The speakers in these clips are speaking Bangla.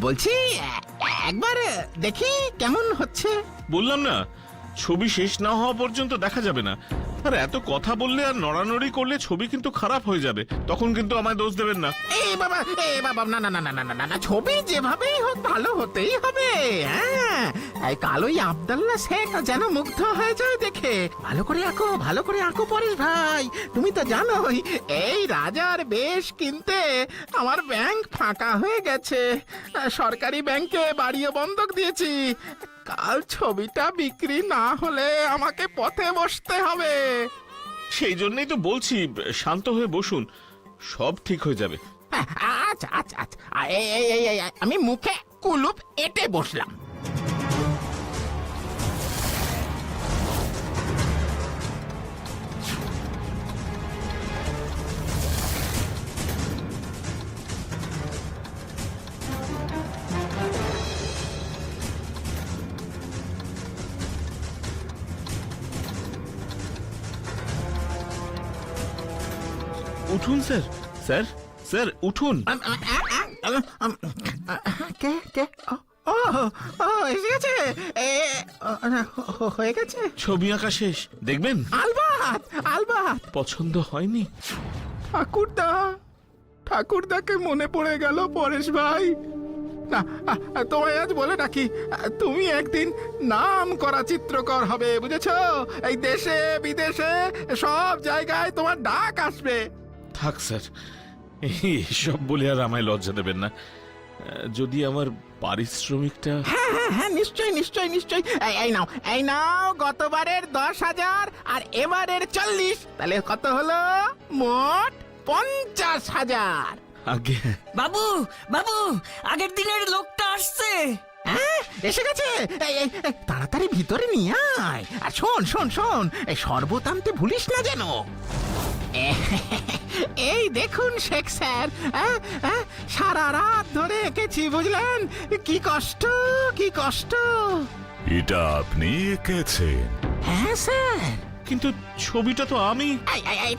বলছি একবার দেখি কেমন হচ্ছে। বললাম না, ছবি শেষ না হওয়া পর্যন্ত দেখা যাবে না। আর এত কথা বললে আর নড়ানড়ি করলে ছবি কিন্তু খারাপ হয়ে যাবে, তখন কিন্তু আমায় দোষ দেবেন না। এ বাবা না না না না না না না না, ছবি যেভাবেই হোক ভালো হতেই হবে। হ্যাঁ, এই কালোই আব্দুল্লাহ শেখ যেন মুগ্ধ হয়ে যায় দেখে। ভালো করে আঁকো, ভালো করে আঁকো পরেশ ভাই। তুমি তো জানোই এই রাজার বেশ কিনতে আমার ব্যাংক ফাঁকা হয়ে গেছে। সরকারি ব্যাংকে বাড়িও বন্ধক দিয়েছি। কাল ছবিটা বিক্রি না হলে আমাকে পথে বসতে হবে। সেই জন্যই তো বলছি, শান্ত হয়ে বসুন, সব ঠিক হয়ে যাবে। আচ্ছা আচ্ছা আচ্ছা, আমি মুখে কুলুপ এঁটে বসলাম। উঠুন স্যার, স্যার স্যার উঠুন। কে কে ও ও এসে গেছে। হয়ে গেছে, ছবি আঁকা শেষ, দেখবেন। আলবাত আলবাত। পছন্দ হয়নি? ঠাকুরদা, ঠাকুরদাকে মনে পড়ে গেল পরেশ ভাই। না, তোমায় আজ বলে ডাকি, তুমি একদিন নাম করা চিত্রকর হবে, বুঝেছো? এই দেশে বিদেশে সব জায়গায় তোমার ডাক আসবে। থাক স্যার, এইসব বলে আর আমায় লজ্জা দেবেন না। যদি আমার পারিশ্রমিকটা... হ্যাঁ হ্যাঁ হ্যাঁ, নিশ্চয় নিশ্চয় নিশ্চয়। এই নাও গতবারের 10,000 আর এবারের 40, তাহলে কত হলো? মোট 50,000। আগে বাবু বাবু, আগের দিনের লোকটা আসছে। হ্যাঁ, এসে গেছে। এই তাড়াতাড়ি ভিতরে নিয়ে আয়। আর শোন শোন শোন, এই শরবত আনতে ভুলিস না যেন। এই দেখুন শেখ স্যার, সারা রাত ধরে এঁকেছি, বুঝলেন? কি কষ্ট, কি কষ্ট। এটা আপনি এঁকেছেন? হ্যাঁ স্যার। কিন্তু ছবিটা তো আমি...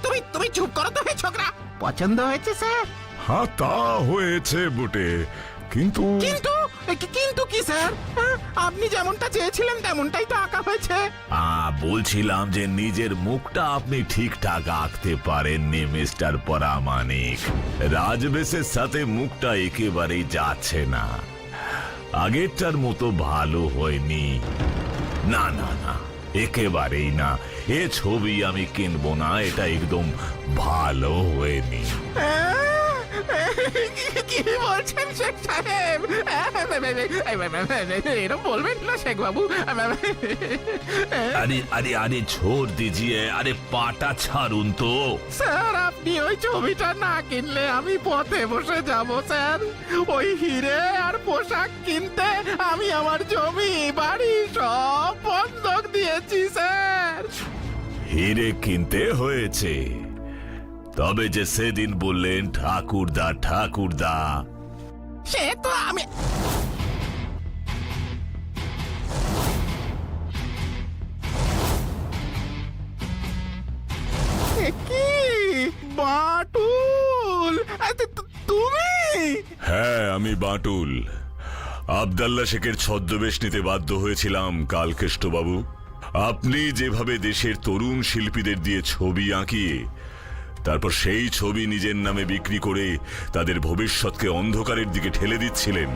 তুমি তুমি চুপ করো তো হে ছোকরা। পছন্দ হয়েছে স্যার? হ্যাঁ, তা হয়েছে বটে, কিন্তু কিন্তু কিন্তু কি স্যার? আপনি যেমনটা চেয়েছিলেন তেমনটাই তো আঁকা হয়েছে। বলছিলাম যে নিজের মুখটা আপনি ঠিকঠাক আঁকতে পারেননি মিস্টার পরামানিক। রাজবেশের সাথে মুখটা একেবারেই যাচ্ছে না, আগেরটার মতো ভালো হয়নি। না না না, একেবারেই না। এ ছবি আমি কিনবো না, এটা একদম ভালো হয়নি। কি বলছেন শেখ সাহেব? এরকম বলবেন না শেখ বাবু। আরে আরে আরে ছোড় দিজিয়ে, আরে পাটা ছাড়ুন তো। স্যার, আপনি ওই ছবিটা না কিনলে আমি পথে বসে যাব স্যার। ওই হিরে আর পোশাক কিনতে আমি আমার জমি বাড়ি সব বন্ধক দিয়েছি স্যার। হিরে কিনতে হয়েছে? তবে যে সেদিন বললেন ঠাকুরদা ঠাকুরদা, সে তো আমি... কি বাটুল, তুমি? হ্যাঁ, আমি বাটুল। আব্দুল্লাহ শেখের ছদ্মবেশ নিতে বাধ্য হয়েছিলাম কালকেষ্টবাবু। আপনি যেভাবে দেশের তরুণ শিল্পীদের দিয়ে ছবি আঁকিয়ে তারপর সেই ছবি নিজের নামে বিক্রি করে তাদের ভবিষ্যৎকে অন্ধকারের দিকে ঠেলে দিচ্ছিলেন,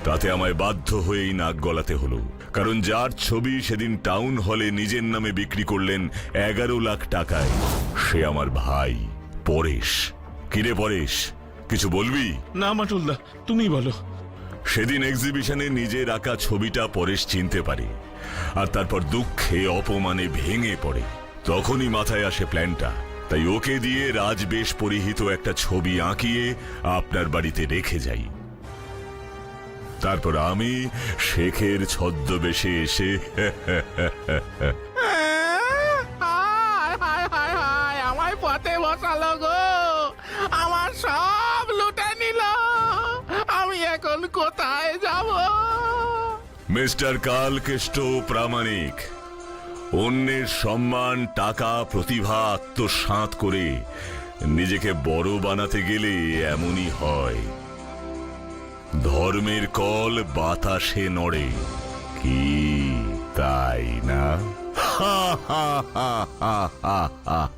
তাতে আমায় বাধ্য হয়েই নাক গলাতে হলো। কারণ যার ছবি সেদিন টাউন হলে নিজের নামে বিক্রি করলেন 11 লাখ টাকায়, সে আমার ভাই পরেশ। কিরে পরেশ, কিছু বলবি? না মাটুলদা, তুমি বলো। সেদিন এক্সিবিশনে নিজের আঁকা ছবিটা পরেশ চিনতে পারে, আর তারপর দুঃখে অপমানে ভেঙে পড়ে। তখনই মাথায় আসে প্ল্যানটা। তাই ওকে দিয়ে রাজবেশ পরিহিত একটা ছবি আঁকিয়ে আপনার বাড়িতে রেখে যাই। তারপর আমি শেখের ছদ্মবেশে এসে আমায় পথে বসালো গো, আমার সব লুটে নিল। আমি এখন কোথায় যাব? মিস্টার কালকেষ্ট প্রামাণিক, অন্যের সম্মান, টাকা, প্রতিভা আত্মসাৎ করে নিজেকে বড় বানাতে গেলে এমনই হয়। ধর্মের কল বাতাসে নড়ে, কি তাই না? হা হা হা হা হা